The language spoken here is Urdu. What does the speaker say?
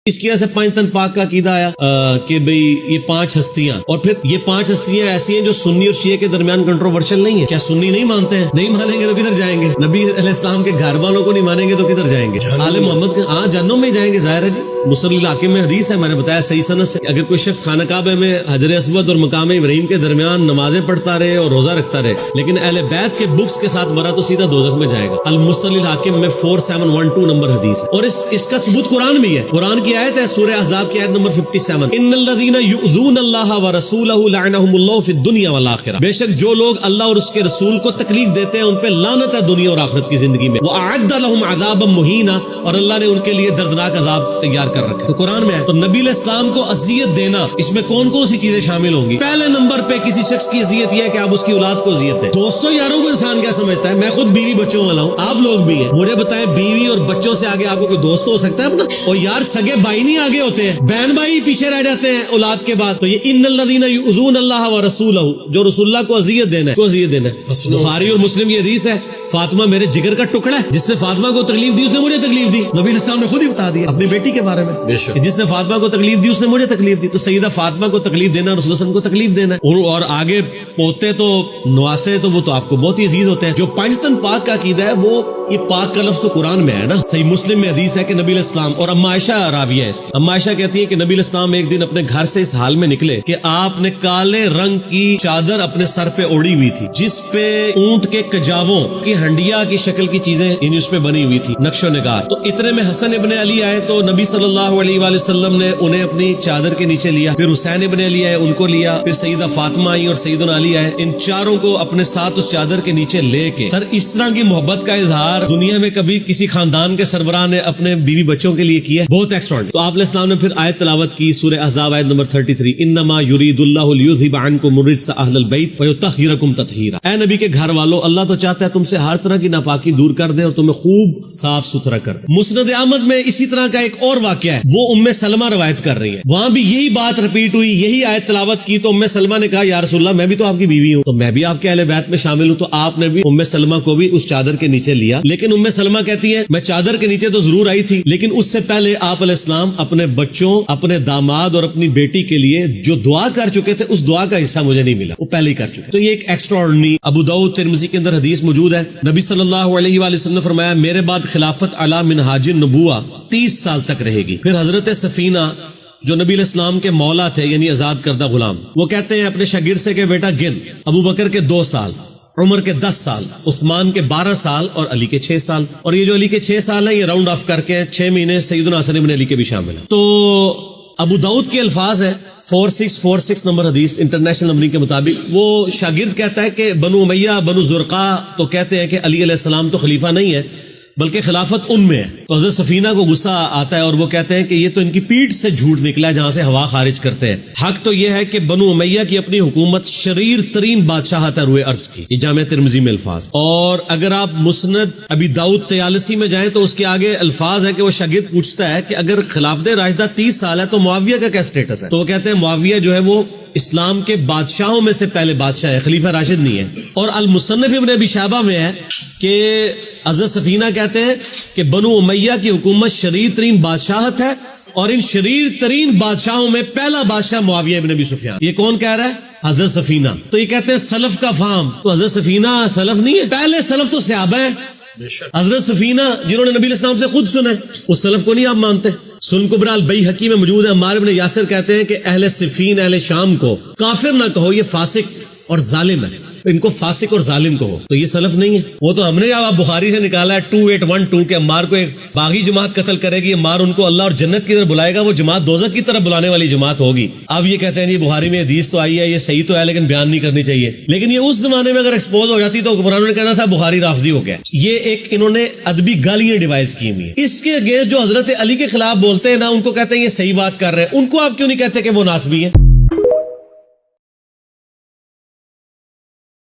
اس کی وجہ سے 5 تن پاک کا عقیدہ آیا کہ بھئی یہ 5 ہستیاں، اور پھر یہ 5 ہستیاں ایسی ہیں جو سنی اور شیعہ کے درمیان کنٹروورشل نہیں ہے. کیا سنی نہیں مانتے ہیں؟ نہیں مانیں گے تو کدھر جائیں گے؟ نبی علیہ السلام کے گھر والوں کو نہیں مانیں گے تو کدھر جائیں گے؟ آل محمد کے جہنم میں جائیں گے، ظاہر ہے. مصلی الحاکم میں حدیث ہے، میں نے بتایا صحیح سند سے، اگر کوئی شخص خانہ کعبہ میں حجر اسود اور مقام ابراہیم کے درمیان نمازیں پڑھتا رہے اور روزہ رکھتا رہے لیکن اہل بیت کے بکس کے ساتھ مرا تو سیدھا دوزخ میں جائے گا. المصلی الحاکم میں 4712 نمبر حدیث ہے، اور اس کا ثبوت قرآن بھی ہے. قرآن کی آیت ہے سورہ احزاب کی آیت نمبر 57، ان الذین یؤذون اللہ ورسولہ لعنہم اللہ فی الدنیا والآخرہ، بے شک جو لوگ اللہ اور اس کے رسول کو تکلیف دیتے ہیں ان پہ لعنت ہے دنیا اور آخرت کی زندگی میں. وأعد لهم عذابا مہینا، اور اللہ نے ان کے لیے دردناک عذاب تیار کر رکھا ہے. تو قرآن میں ہے. تو نبی علیہ السلام کو اذیت دینا، اس میں کون کون سی چیزیں شامل ہوں گی؟ پہلے نمبر پہ کسی شخص کی اذیت یہ ہے کہ آپ اس کی اولاد کو اذیت دیں. دوستوں یاروں کو انسان کیا سمجھتا ہے؟ میں خود بیوی بچوں والا ہوں، آپ لوگ بھی ہیں. مجھے بتائیں بیوی اور بچوں سے آگے آپ کو کوئی دوست ہو سکتا ہے اپنا؟ اور یار سگے بھائی نہیں آگے ہوتے ہیں، بہن بھائی پیچھے رہ جاتے ہیں اولاد کے بعد. تو یہ ان الذین یؤذون اللہ ورسولہ، جو رسول اللہ کو اذیت دینا ہے، کو اذیت دینا ہے. بخاری اور مسلم کی حدیث ہے، فاطمہ میرے جگر کا ٹکڑا ہے، جس نے فاطمہ کو تکلیف دی اس نے مجھے تکلیف دی. نبی علیہ السلام نے خود ہی بتا دیا اپنی بیٹی کے بارے میں، جس نے فاطمہ کو تکلیف دی اس نے مجھے تکلیف دی. تو سیدہ فاطمہ کو تکلیف دینا رسول اللہ صلی اللہ علیہ وسلم کو تکلیف دینا ہے. اور آگے پوتے تو نواسے تو وہ تو آپ کو بہت ہی عزیز ہوتے ہیں. جو 5 تن پاک کا عقیدہ ہے وہ یہ پاک کا لفظ تو قرآن میں ہے نا. صحیح مسلم میں حدیث ہے کہ نبی علیہ السلام، اور اما عائشہ راویہ ہے اس کی، اما عائشہ کہتی ہے کہ نبی علیہ السلام ایک دن اپنے گھر سے اس حال میں نکلے کہ آپ نے کالے رنگ کی چادر اپنے سر پہ اوڑی ہوئی تھی جس پہ اونٹ کے کجاووں کی ہنڈیا کی شکل کی چیزیں یعنی اس پہ بنی ہوئی تھی، نقش و نگار. تو اتنے میں حسن ابن علی آئے تو نبی صلی اللہ علیہ وآلہ وسلم نے انہیں اپنی چادر کے نیچے لیا. پھر حسین ابن علی آئے ان کو لیا. پھر سیدہ فاطمہ آئی اور سیدنا علی آئے. ان چاروں کو اپنے ساتھ اس چادر کے نیچے لے کے سر اس طرح کی محبت کا اظہار دنیا میں کبھی کسی خاندان کے سربراہ نے اپنے بیوی بچوں کے لیے کیا ہے؟ بہت ایکسٹراڈنری. تو آپ علیہ السلام نے پھر آیت تلاوت کی سورہ احزاب آیت نمبر 33، انما یرید اللہ لیذھب عنکم الرجس اہل البیت ویطہرکم تطہیرا. اے نبی کے گھر والوں، اللہ تو چاہتا ہے تم سے ہر طرح کی ناپاکی دور کر دے اور تمہیں خوب صاف ستھرا کر دے. مسند احمد میں اسی طرح کا ایک اور واقعہ ہے، وہ ام سلمہ روایت کر رہی ہے، وہاں بھی یہی بات رپیٹ ہوئی، یہی آیت تلاوت کی. تو ام سلمہ نے کہا یا رسول اللہ میں بھی تو آپ کی بیوی ہوں، تو میں بھی آپ کے اہل بیت میں شامل ہوں. تو آپ نے بھی ام سلمہ کو بھی اس چادر کے نیچے لیا. لیکن ام سلمہ کہتی ہے میں چادر کے نیچے تو ضرور آئی تھی لیکن اس سے پہلے آپ علیہ السلام اپنے بچوں، اپنے داماد اور اپنی بیٹی کے لیے جو دعا کر چکے تھے اس دعا کا حصہ مجھے نہیں ملا، وہ پہلے ہی کر چکے. تو یہ ایک ایکسٹراڈنری ابو داؤد ترمذی کے اندر حدیث موجود ہے. نبی صلی اللہ علیہ وآلہ وسلم نے فرمایا میرے بعد خلافت علی منہاج النبوہ 30 سال تک رہے گی. پھر حضرت سفینہ جو نبی علیہ السلام کے مولا تھے یعنی آزاد کردہ غلام، وہ کہتے ہیں اپنے شاگرد سے کہ بیٹا گن، ابو بکر کے 2 سال، عمر کے 10 سال، عثمان کے 12 سال اور علی کے 6 سال. اور یہ جو علی کے 6 سال ہیں یہ راؤنڈ آف کر کے 6 مہینے سیدنا حسن بن علی کے بھی شامل ہیں. تو ابو داؤد کے الفاظ ہیں 4646 نمبر حدیث انٹرنیشنل نمبرنگ کے مطابق. وہ شاگرد کہتا ہے کہ بنو امیہ بنو زرقہ تو کہتے ہیں کہ علی علیہ السلام تو خلیفہ نہیں ہے بلکہ خلافت ان میں ہے. تو حضرت سفینہ کو غصہ آتا ہے اور وہ کہتے ہیں کہ یہ تو ان کی پیٹھ سے جھوٹ نکلا ہے جہاں سے ہوا خارج کرتے ہیں. حق تو یہ ہے کہ بنو امیہ کی اپنی حکومت شریر ترین بادشاہت ہے روئے ارض کی. یہ جامع ترمذی میں الفاظ. اور اگر آپ مسند ابی داؤد طیالسی میں جائیں تو اس کے آگے الفاظ ہے کہ وہ شاگرد پوچھتا ہے کہ اگر خلافت راشدہ 30 سال ہے تو معاویہ کا کیا سٹیٹس ہے؟ تو وہ کہتے ہیں معاویہ جو ہے وہ اسلام کے بادشاہوں میں سے پہلے بادشاہ ہے، خلیفہ راشد نہیں ہے. اور المصنف ابن ابی شیبہ میں ہے کہ حضرت سفینہ کہتے ہیں کہ بنو امیہ کی حکومت شریر ترین بادشاہت ہے اور ان شریر ترین بادشاہوں میں پہلا بادشاہ معاویہ ابن ابی سفیان. یہ کون کہہ رہا ہے؟ حضرت سفینہ. تو یہ کہتے ہیں سلف کا فہم. تو حضرت سفینہ سلف نہیں ہے، پہلے سلف تو صحابہ ہیں. حضرت سفینہ جنہوں نے نبی علیہ السلام سے خود سنا ہے اس سلف کو نہیں آپ مانتے. سنن کبریٰ البیہقی میں موجود ہے، عمار بن یاسر کہتے ہیں کہ اہل صفین اہل شام کو کافر نہ کہو، یہ فاسق اور ظالم ہے، ان کو فاسق اور ظالم کہو. تو یہ سلف نہیں ہے. وہ تو ہم نے آپ بخاری سے نکالا ہے 2812 کہ عمار کو ایک باغی جماعت قتل کرے گی، عمار ان کو اللہ اور جنت کی طرف بلائے گا، وہ جماعت دوزخ کی طرف بلانے والی جماعت ہوگی. اب یہ کہتے ہیں یہ بخاری میں حدیث تو آئی ہے، یہ صحیح تو ہے لیکن بیان نہیں کرنی چاہیے. لیکن یہ اس زمانے میں اگر ایکسپوز ہو جاتی تو قرآن نے کہنا تھا بخاری رافضی ہو گیا. یہ ایک انہوں نے ادبی گالیاں ڈیوائز کی ہوئی ہیں. اس کے اگینسٹ جو حضرت علی کے خلاف بولتے ہیں نا ان کو کہتے ہیں یہ صحیح بات کر رہے ہیں. ان کو آپ کیوں نہیں کہتے کہ وہ ناسبی ہیں؟